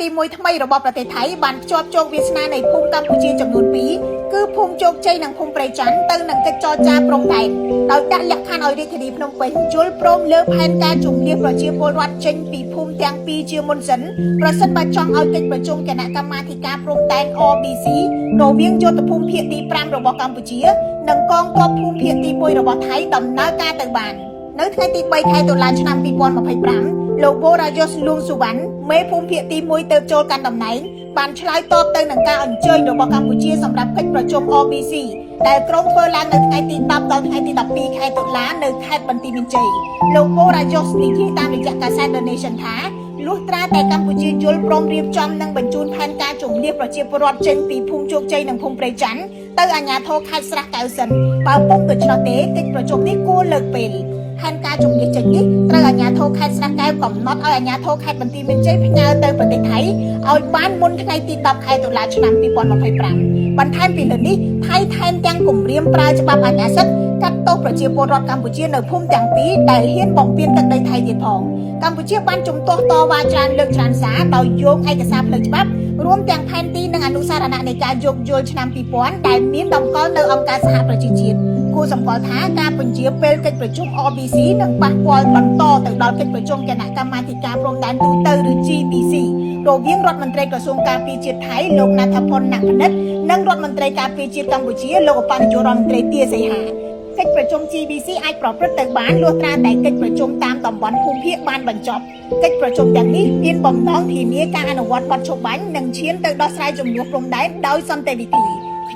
ទី1ថ្មីរបស់ប្រទេសថៃបានភ្ជាប់ជោគវាសនានៃភូមិកម្ពុជាចំនួន2គឺភូមិជោគជ័យនិងភូមិព្រៃច័ន្ទទៅនឹងកិច្ចចរចាព្រំដែនដោយដាក់លក្ខខណ្ឌឲ្យរាជធានីភ្នំពេញយល់ព្រមលើផែនការជំនះប្រជាពលរដ្ឋចេញពីភូមិទាំងពីរជាមុនសិនប្រសិនបើចង់ឲ្យកិច្ចប្រជុំគណៈកម្មាធិការព្រំដែន RBC រវាងយុទ្ធភូមិភាគទី5របស់កម្ពុជានិងកងទ័ពភូមិភាគទី1របស់ថៃដំណើរការទៅបាននៅថ្ងៃទី3ខែតុលាឆ្នាំ2025លោកបូរ៉ាយ៉ូសលួងស៊ូវ៉ាន់មេភូមិភាគទី1ទៅចូលកាន់តំណែងបានឆ្លើយតបទៅនឹងការអញ្ជើញរបស់កម្ពុជាសម្រាប់កិច្ចប្រជុំ RBC ដែលក្រុងធ្វើឡើងនៅថ្ងៃទី10ដល់ថ្ងៃទី12ខែតុលានៅខេត្តបន្ទាយមានជ័យលោកបូរ៉ាយ៉ូសនិយាយតាមរយៈកាសែត The Nation ថាលុះត្រាតែកម្ពុជាយល់ព្រមរៀបចំនិងបញ្ជូនផែនការជំនះប្រជាពលរដ្ឋចេញពីភូមិជោគជ័យនិងភូមិព្រៃច័ន្ទទៅអាជ្ញាធរខេត្តស្រះកែវសិនបើពុំដូច្នោះទេកិច្ចប្រជុំនេះគួរលើកពេលផែនការជំនះចេញនេះត្រូវអាជ្ញាធរខេត្តស្រះកែវកំណត់ឲ្យអាជ្ញាធរខេត្តបន្ទាយមានជ័យផ្ញើទៅប្រទេសថៃឲ្យបានមុនថ្ងៃទី10ខែតុលាឆ្នាំ2025បន្ថែមពីលើនេះថៃថែមទាំងគម្រាមប្រើច្បាប់អាញាសិទ្ធិកាត់ទោសប្រជាពលរដ្ឋកម្ពុជានៅភូមិទាំងពីរដែលហ៊ានបំពានទឹកដីថៃទៀតផងកម្ពុជាបានជំទាស់តវ៉ាច្រើនលើកច្រើនសារដោយយកឯកសារផ្លូវច្បាប់រួមទាំងផែនទីនិងអនុសារណៈនៃការយោគយល់ឆ្នាំ2000ដែលមានតម្កល់នៅអង្គការសហប្រជាជាតិគួរសម្គាល់ថាការបញ្ជាពេលកិច្ចប្រជុំ RBC នឹងប៉ះពាល់បន្តទៅដល់កិច្ចប្រជុំគណៈកម្មាធិការព្រំដែនទូទៅឬ GBC រវាងរដ្ឋមន្ត្រីក្រសួងការពារជាតិថៃលោកណាថាផុនណាក់ពិនិត្យនិងរដ្ឋមន្ត្រីការពារជាតិកម្ពុជាលោកឧបនាយករដ្ឋមន្ត្រីទាសីហាកិច្ចប្រជុំ GBC អាចប្រព្រឹត្តទៅបានលុះត្រាតែកិច្ចប្រជុំតាមតំបន់ភូមិភាគបានបញ្ចប់កិច្ចប្រជុំទាំងនេះមានបំណងធានាការអនុវត្តបទឈប់បាញ់និងឈានទៅដោះស្រាយចំនួនព្រំដែនដោយសន្តិវិធី